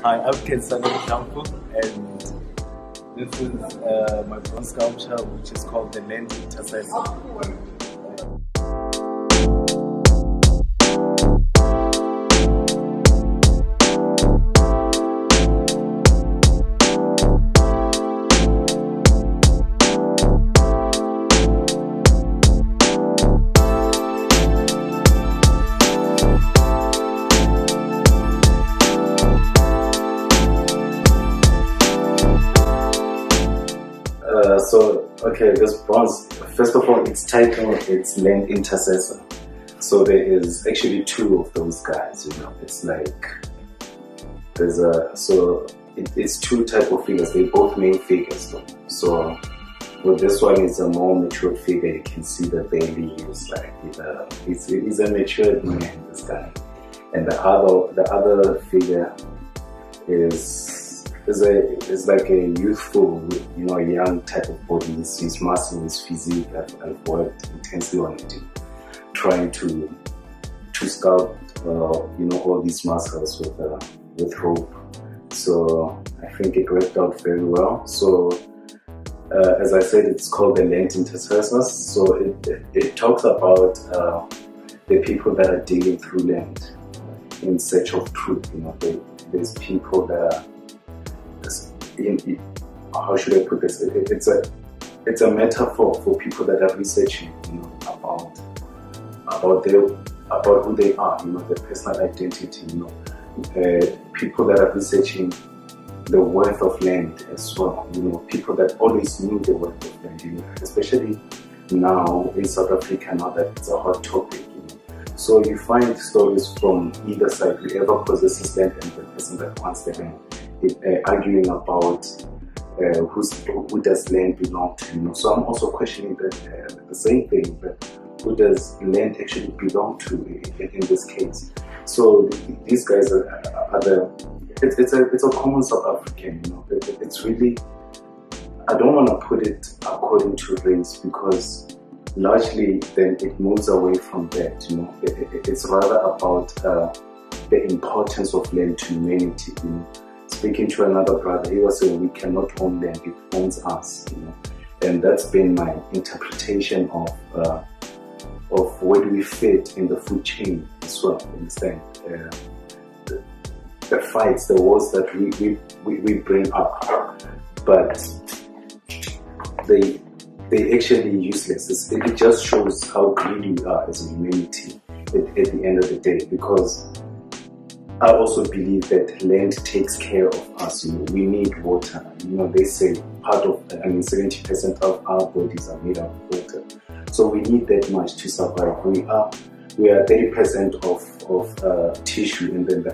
Hi, I'm Nkhensani Rihlampfu, and this is my bronze sculpture, which is called the Land Intercessors. Okay, this bronze, first of all, its title, it's Land Intercessor. So there is actually two of those guys, you know. It's like, it's two type of figures. They both main figures though. So with this one, is a more mature figure. You can see the belly is like, he's a matured man, this guy. And the other figure is like a youthful, you know, young type of body. His muscle, his physique. I've worked intensely on it, trying to sculpt, you know, all these muscles with rope. So I think it worked out very well. So as I said, it's called the Land Intercessors. So it talks about the people that are digging through land in search of truth. You know, there's people that are, how should I put this? It's a metaphor for people that are researching, you know, about who they are, you know, their personal identity, you know, people that are researching the worth of land as well, you know, people that always knew the worth of land, you know, especially now in South Africa, now that it's a hot topic, you know. So you find stories from either side, whoever possesses land and the person that wants the land, arguing about who does land belong to, you know. So I'm also questioning that the same thing, that who does land actually belong to in this case. So these guys it's a common South African, you know. It's really, I don't want to put it according to race, because largely then it moves away from that, you know. It's rather about the importance of land to humanity, you know. Speaking to another brother, he was saying we cannot own land, it owns us, you know. And that's been my interpretation of where do we fit in the food chain as well, understand? The fights, the wars that we bring up, but they actually useless. It just shows how greedy we are as a humanity at the end of the day, because I also believe that land takes care of us, you know. We need water, you know. They say 70% of our bodies are made out of water, so we need that much to survive. We are 30% of tissue, and then the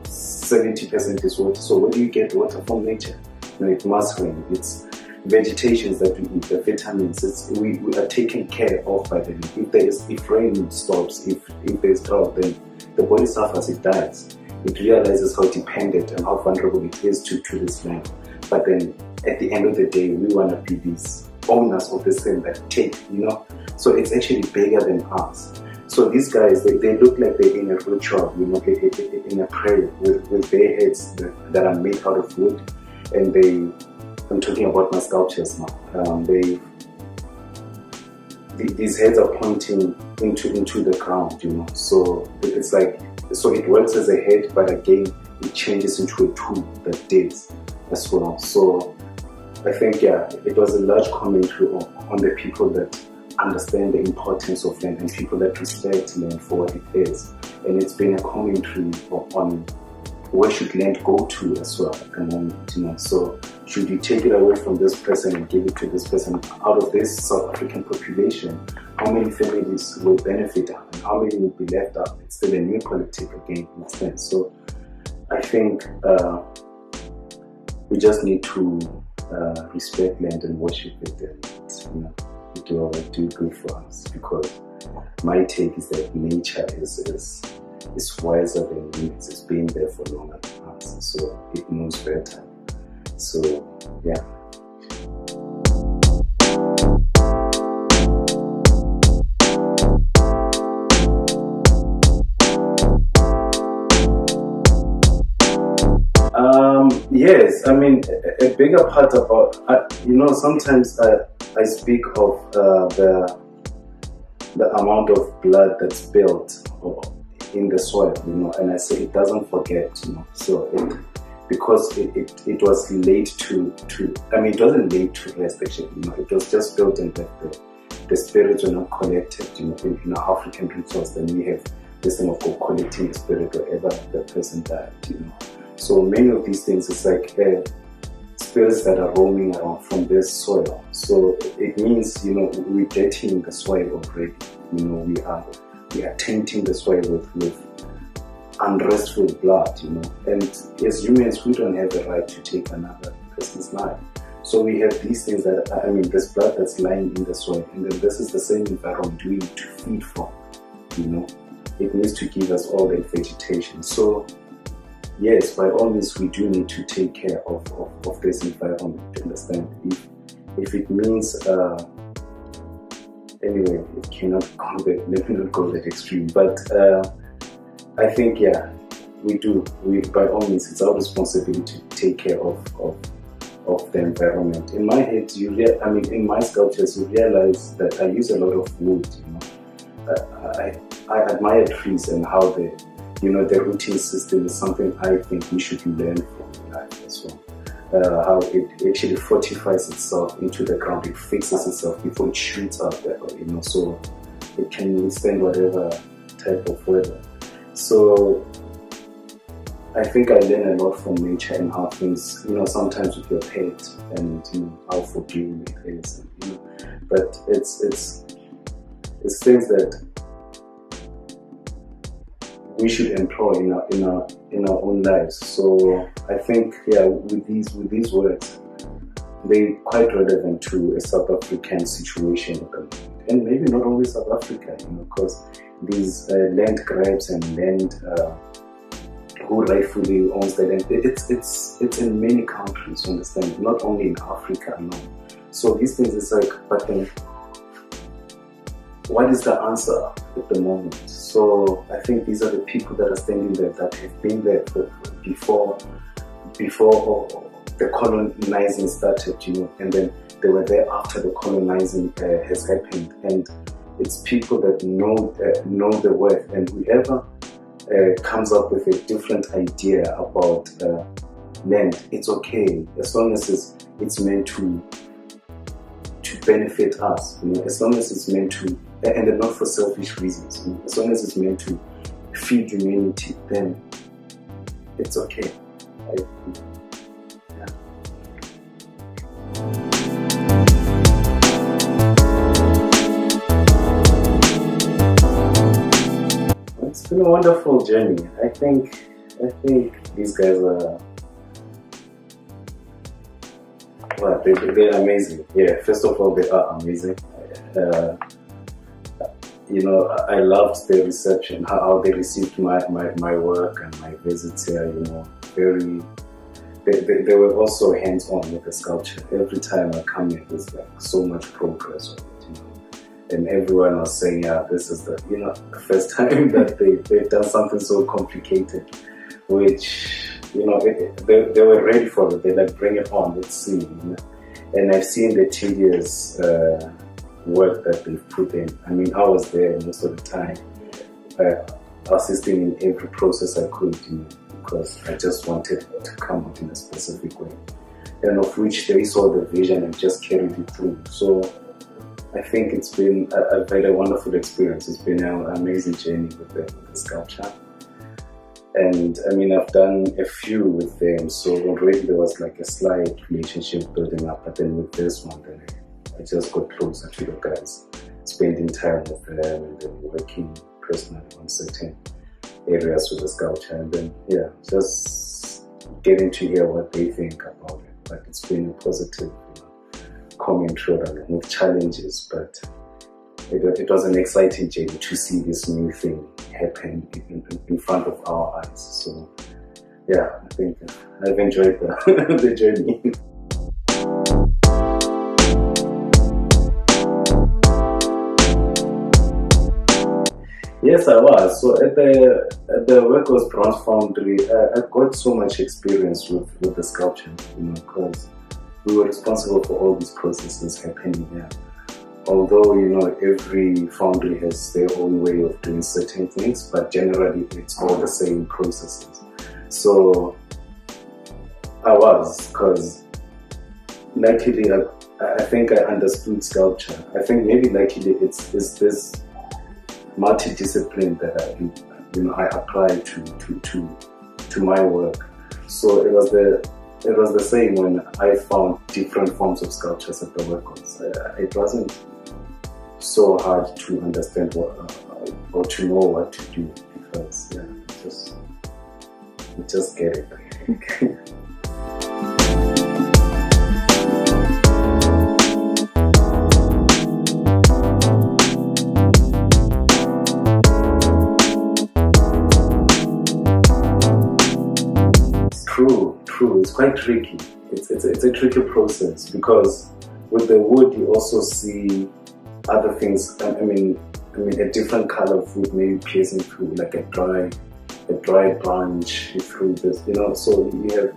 70% is water. So where do you get water from? Nature. You know, it must rain. It's vegetations that we eat, the vitamins. We are taken care of by the land. If rain stops, if there's drought, then the body suffers, it dies. It realizes how dependent and how vulnerable it is to this land. But then at the end of the day, we want to be these owners of this thing that take, you know. So it's actually bigger than us. So these guys, they look like they're in a ritual, you know, in a prayer with their heads that are made out of wood. And I'm talking about my sculptures now. These heads are pointing into the ground, you know. So it's like, so it works as a head, but again, it changes into a tool that digs as well. So I think, yeah, it was a large commentary on the people that understand the importance of land and people that respect land for what it is. And it's been a commentary on where should land go to as well at the moment, you know. So should you take it away from this person and give it to this person? Out of this South African population, how many families will benefit and how many will be left out? It's still a new politic again, in a sense. So I think we just need to respect land and worship it, and, you know, do good for us, because my take is that nature is wiser than humans. It's been there for longer than us, so it knows better. So yeah. Yes, I mean, a bigger part about, sometimes I speak of the amount of blood that's built in the soil, and I say it doesn't forget, so because it was laid to it wasn't laid to rest actually, it was just built in that the spirits were not collected, in our African rituals. Then we have this thing of collecting the spirit wherever the person died, So many of these things, it's like spirits that are roaming around from this soil. So it means, we're getting the soil already. We are tainting the soil with unrestful blood, And as humans, we don't have the right to take another person's life. So we have these things that, this blood that's lying in the soil, and then this is the same environment we need to feed from, It needs to give us all that vegetation. So yes, by all means, we do need to take care of this environment, understand? If it means, anyway, it cannot go that, let me not go that extreme, but I think, yeah, we do. By all means, it's our responsibility to take care of the environment. In my head, in my sculptures, you realize that I use a lot of wood, I admire trees and how the rooting system is something I think we should learn from life as well. How it actually fortifies itself into the ground, it fixes itself before it shoots out there, so it can withstand whatever type of weather. So I think I learn a lot from nature and how things, sometimes with your pet and how forgiving it is, but it's things that we should employ in our own lives. So I think, yeah, with these words, they're quite relevant to a South African situation at the moment, and maybe not only South Africa, because these land grabs and land who rightfully owns the land, it's in many countries, you understand, not only in Africa alone. So these things, it's like, but then what is the answer at the moment? So I think these are the people that are standing there, that have been there before the colonizing started, and then they were there after the colonizing has happened. And it's people that know the worth, and whoever comes up with a different idea about land, it's okay, as long as it's meant to benefit us, as long as it's meant to, and not for selfish reasons, as long as it's meant to feed humanity, then it's okay. Yeah. It's been a wonderful journey. I think these guys are, well, they're amazing. Yeah, first of all, they are amazing. I loved their reception, how they received my work and my visits here. They were also hands-on with the sculpture. Every time I come in, there's like so much progress on it, and everyone was saying, yeah, this is the first time that they've done something so complicated, which they were ready for it. They like, bring it on, let's see. And I've seen the tedious work that they've put in. I was there most of the time, assisting in every process I could, because I just wanted to come out in a specific way, and of which they saw the vision and just carried it through. So I think it's been a very wonderful experience. It's been an amazing journey with the sculpture. And I've done a few with them, so already there was like a slight relationship building up, but then with this one, then I just got closer to the guys, spending time with them and then working personally on certain areas with the sculpture, and then just getting to hear what they think about it. But it's been a positive commentary with challenges, but it was an exciting journey to see this new thing happen in front of our eyes. So yeah, I think I've enjoyed the journey. Yes, I was. So at the Workers Bronze Foundry, I got so much experience with the sculpture, because we were responsible for all these processes happening there. Although, every foundry has their own way of doing certain things, but generally it's all the same processes. So I was, because luckily I think I understood sculpture. I think maybe luckily it's this multidiscipline that I apply to my work. So it was the same when I found different forms of sculptures at the Workers. It wasn't so hard to understand or to know what to do, because you just get it. True. It's quite tricky. It's a tricky process, because with the wood you also see other things. I mean, a different color of wood maybe piercing through, like a dry branch through this. So you have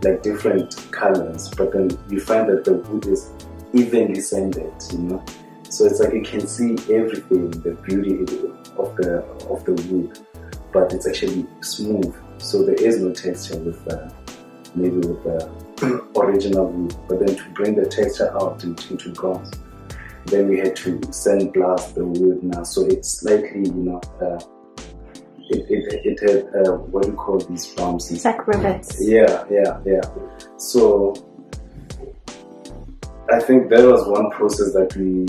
like different colors, but then you find that the wood is evenly sanded. So it's like you can see everything, the beauty of the wood, but it's actually smooth. So there is no texture with maybe with the original wood. But then to bring the texture out into bronze, then we had to sandblast the wood now. So it's slightly, it had what do you call these bumps? It's like rivets. Yeah. So I think that was one process that we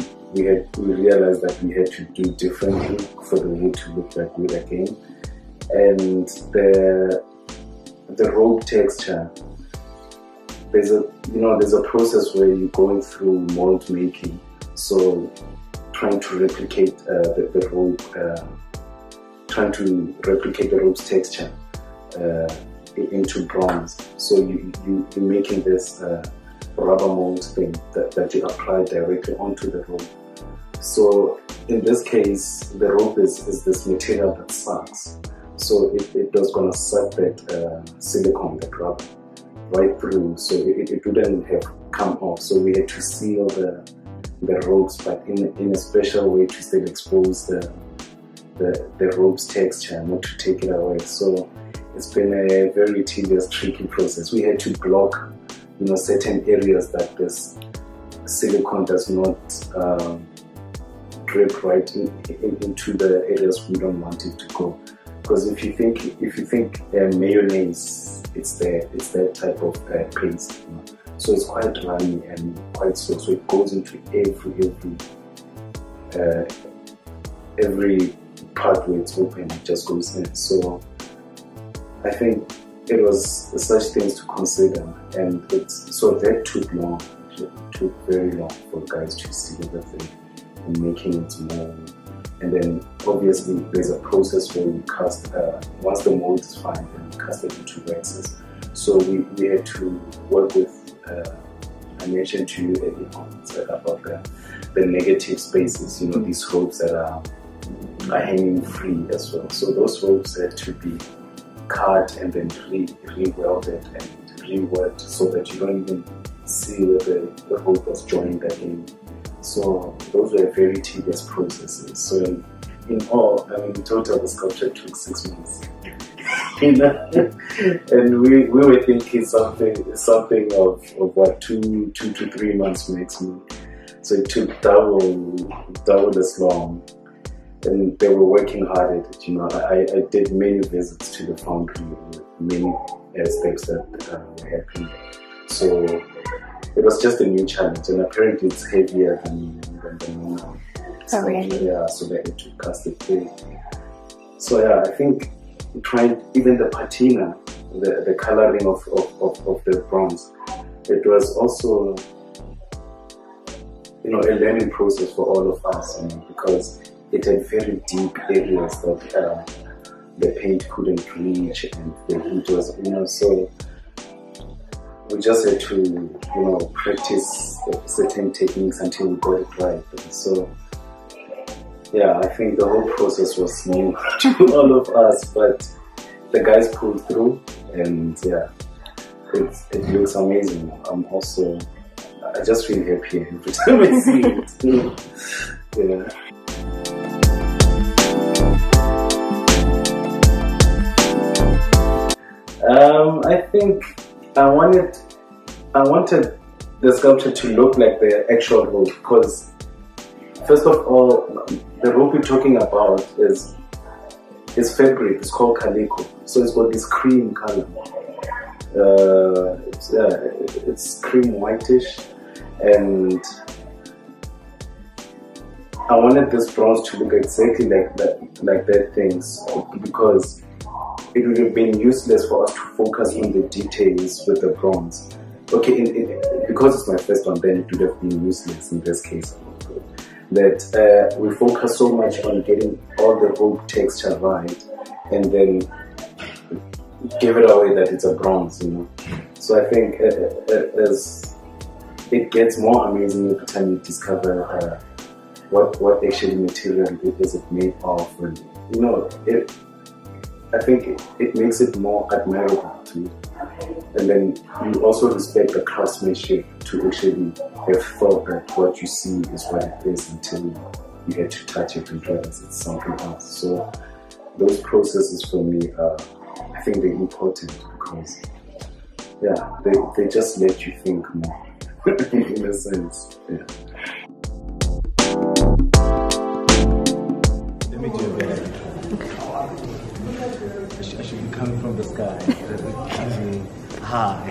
realized that we had to do differently for the wood to look like wood again. And the rope texture, there's a process where you're going through mold making, so trying to replicate the rope, trying to replicate the rope's texture into bronze. So you're making this rubber mold thing that you apply directly onto the rope. So in this case, the rope is this material that sucks. So it was going to suck that silicone, that rubber, right through. So it wouldn't have come off. So we had to seal the ropes, but in a special way to still expose the rope's texture, not to take it away. So it's been a very tedious, tricky process. We had to block, certain areas that this silicone does not drip right into the areas we don't want it to go. Because if you think mayonnaise, it's that type of paste. So it's quite runny and quite slow. So it goes into every part where it's open. It just goes in. So I think it was such things to consider, and so that took long. It took very long for guys to see everything and making it more. And then obviously there's a process where we cast, once the mold is fine, then we cast it into waxes. So we had to work with, I mentioned to you earlier about the negative spaces, these ropes that are hanging free as well. So those ropes had to be cut and then re-welded and reworked so that you don't even see where the rope was joined again. So those were very tedious processes. So in all, in total, the sculpture took 6 months. And we were thinking something of what 2 to 3 months maximum. So it took double as long. And they were working hard at it. I did many visits to the foundry with many aspects that were happening. So it was just a new challenge, and apparently it's heavier than the normal. Oh, really? Yeah, so they had to cast it through. So yeah, I think trying even the patina, the coloring of the bronze, it was also a learning process for all of us, because it had very deep areas that the paint couldn't reach, and the heat was, so we just had to, practice certain techniques until we got it right. And so yeah, I think the whole process was new to all of us, but the guys pulled through, and yeah, it looks amazing. I just feel happy every time I see it. Yeah. I think I wanted the sculpture to look like the actual rope, because first of all, the rope we're talking about is fabric. It's called calico, so it's got this cream color. It's cream whitish, and I wanted this bronze to look exactly like that things, because it would have been useless for us to focus on the details with the bronze. Okay, because it's my first one, then it would have been useless in this case. That we focus so much on getting all the rope texture right, and then give it away that it's a bronze, you know. So I think as it gets more amazing every time you discover what actually material it is made of, and you know, I think it makes it more admirable to you. And then you also respect the craftsmanship to actually have thought that what you see is what it is until you get to touch it and realize it's something else. So those processes for me, I think they're important, because yeah, they just let you think more in a sense. Yeah. Let me do a better. I should be coming from the sky. High.